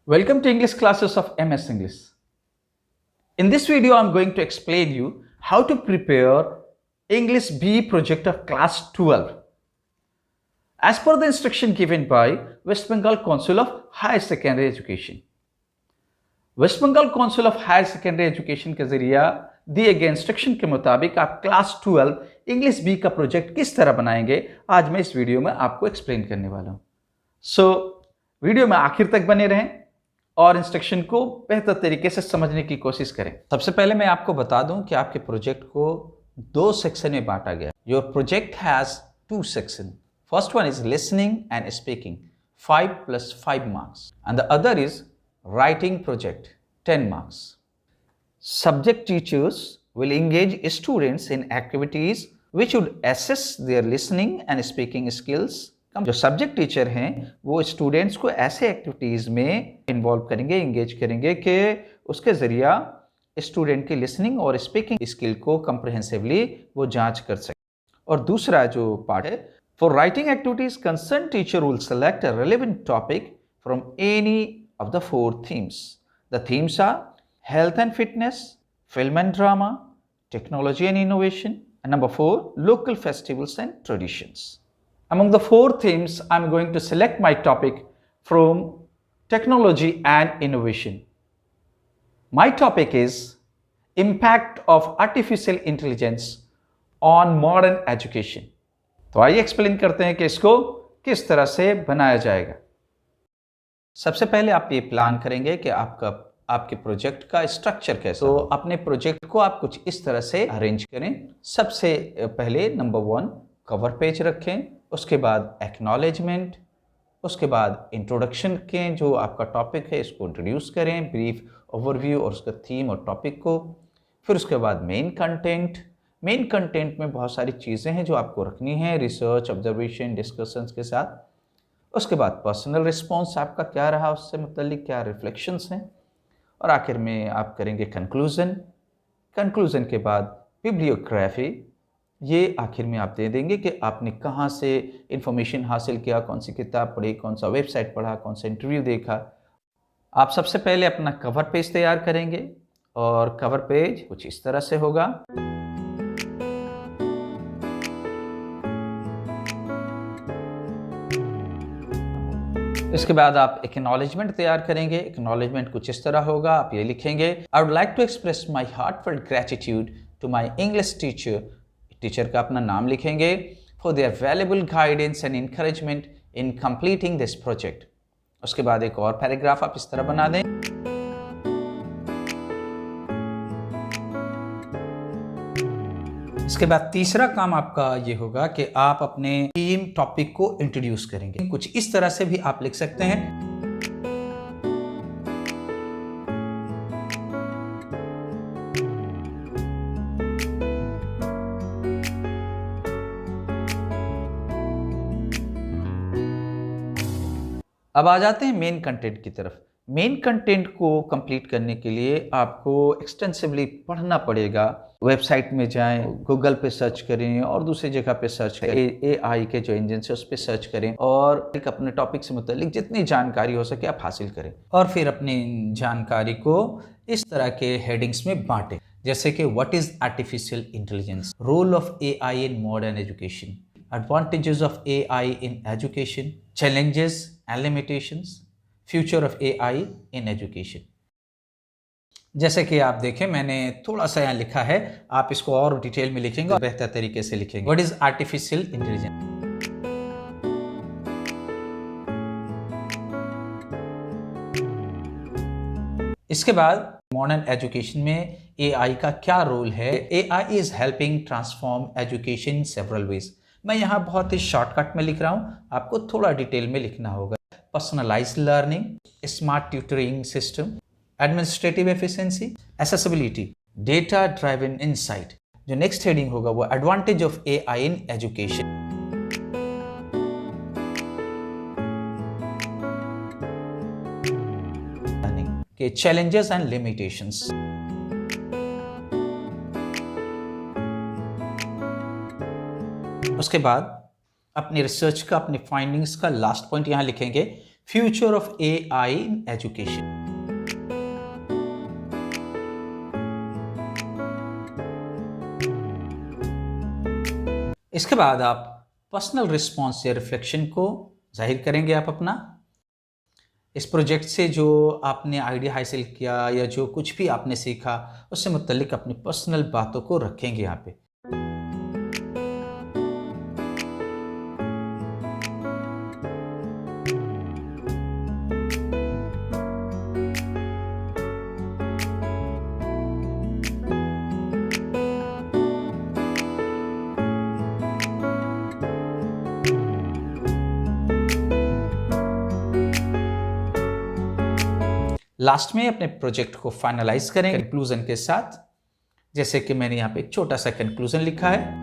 Welcome to English classes of MS English. In this video, I'm going to explain you how to prepare English B project of class 12. As per the instruction given by West Bengal Council of Higher Secondary Education. West Bengal council of higher secondary education के जरिए दिए गए instruction के मुताबिक आप class 12 English B का project किस तरह बनाएंगे आज मैं इस वीडियो में आपको एक्सप्लेन करने वाला हूं। वीडियो में आखिर तक बने रहें और इंस्ट्रक्शन को बेहतर तरीके से समझने की कोशिश करें। सबसे पहले मैं आपको बता दूं कि आपके प्रोजेक्ट को दो सेक्शन में बांटा गया। Your project has 2 section. First one is listening and speaking 5 + 5 marks and the other is writing project 10 marks. Subject teachers will engage students in activities which would assess their listening and speaking skills. जो subject teacher हैं वो students को ऐसे activities में involve करेंगे, engage करेंगे कि उसके ज़रिया स्टूडेंट की लिसनिंग और स्पीकिंग स्किल को कंप्रहेंसिवली वो जांच कर सके। और दूसरा जो पार्ट है, for writing activities concern teacher will select a relevant topic from any of the 4 themes. The themes are health and fitness, film and drama, technology and innovation, and number 4, local festivals and traditions. Among the 4 themes, I'm going to select my topic from technology and innovation. My topic is impact of artificial intelligence on modern education. तो आइए explain करते हैं कि इसको किस तरह से बनाया जाएगा। सबसे पहले आप ये प्लान करेंगे कि आपके प्रोजेक्ट का स्ट्रक्चर कैसा। तो अपने प्रोजेक्ट को आप कुछ इस तरह से अरेंज करें। सबसे पहले नंबर 1 कवर पेज रखें, उसके बाद एक्नॉलेजमेंट, उसके बाद इंट्रोडक्शन के जो आपका टॉपिक है इसको इंट्रोड्यूस करें, ब्रीफ ओवरव्यू और उसका थीम और टॉपिक को। फिर उसके बाद मेन कंटेंट में बहुत सारी चीज़ें हैं जो आपको रखनी है, रिसर्च, ऑब्जर्वेशन, डिस्कशंस के साथ। उसके बाद पर्सनल रिस्पॉन्स आपका क्या रहा, उससे मुतल्लिक क्या रिफ्लेक्शंस हैं, और आखिर में आप करेंगे कंक्लूज़न के बाद बिब्लियोग्राफी। ये आखिर में आप दे देंगे कि आपने कहाँ से इंफॉर्मेशन हासिल किया, कौन सी किताब पढ़ी, कौन सा वेबसाइट पढ़ा, कौन सा इंटरव्यू देखा। आप सबसे पहले अपना कवर पेज तैयार करेंगे और कवर पेज कुछ इस तरह से होगा। इसके बाद आप एक्नॉलेजमेंट तैयार करेंगे। एक्नॉलेजमेंट कुछ इस तरह होगा, आप ये लिखेंगे, I would like to express my heartful gratitude to my English teacher. Teacher का अपना नाम लिखेंगे, for their valuable guidance and encouragement in completing this project. उसके बाद एक और पैराग्राफ आप इस तरह बना दें। इसके बाद तीसरा काम आपका ये होगा कि आप अपने थीम टॉपिक को इंट्रोड्यूस करेंगे। कुछ इस तरह से भी आप लिख सकते हैं। अब आ जाते हैं मेन कंटेंट की तरफ। मेन कंटेंट को कंप्लीट करने के लिए आपको एक्सटेंसिवली पढ़ना पड़ेगा। वेबसाइट में जाएं, गूगल पे सर्च करें और दूसरी जगह पे सर्च करें, AI के जो इंजन है उस पर सर्च करें और एक अपने टॉपिक से मुतालिक जितनी जानकारी हो सके आप हासिल करें। और फिर अपनी जानकारी को इस तरह के हेडिंग्स में बांटें, जैसे कि what is artificial intelligence, role of AI in modern education, advantages of AI in education, challenges and limitations, future of AI in education. जैसे कि आप देखें मैंने थोड़ा सा यहाँ लिखा है, आप इसको और डिटेल में लिखेंगे और बेहतर तरीके से लिखेंगे। What is artificial intelligence. इसके बाद मॉडर्न एजुकेशन में AI का क्या रोल है। AI is helping transform education in several ways. मैं यहाँ बहुत ही शॉर्टकट में लिख रहा हूँ, आपको थोड़ा डिटेल में लिखना होगा। Personalised learning, smart tutoring system, administrative efficiency, accessibility, data driven insight. जो नेक्स्ट हेडिंग होगा वो advantage of AI in education. के चैलेंजेस एंड लिमिटेशंस। उसके बाद अपनी रिसर्च का, अपनी फाइंडिंग्स का लास्ट पॉइंट यहां लिखेंगे future of AI in education. इसके बाद आप पर्सनल रिस्पॉन्स या रिफ्लेक्शन को जाहिर करेंगे आप अपना। इस प्रोजेक्ट से जो आपने आइडिया हासिल किया या जो कुछ भी आपने सीखा उससे मुतल्लिक अपनी पर्सनल बातों को रखेंगे यहाँ पे। लास्ट में अपने प्रोजेक्ट को फाइनलाइज करें कंक्लूजन के साथ, जैसे कि मैंने यहाँ पे एक छोटा सा कंक्लूजन लिखा है।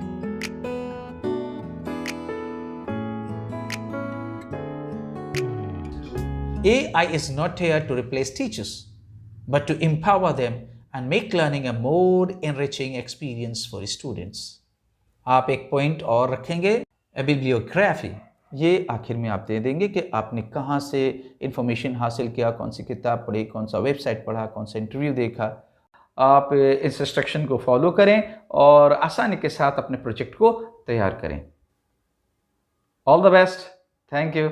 AI is not here to replace teachers, but to empower them and make learning a more enriching experience for students. आप एक पॉइंट और रखेंगे, बिब्लियोग्राफी। ये आखिर में आप दे देंगे कि आपने कहाँ से इंफॉर्मेशन हासिल किया, कौन सी किताब पढ़ी, कौन सा वेबसाइट पढ़ा, कौन सा इंटरव्यू देखा। आप इस इंस्ट्रक्शन को फॉलो करें और आसानी के साथ अपने प्रोजेक्ट को तैयार करें। All the best, thank you.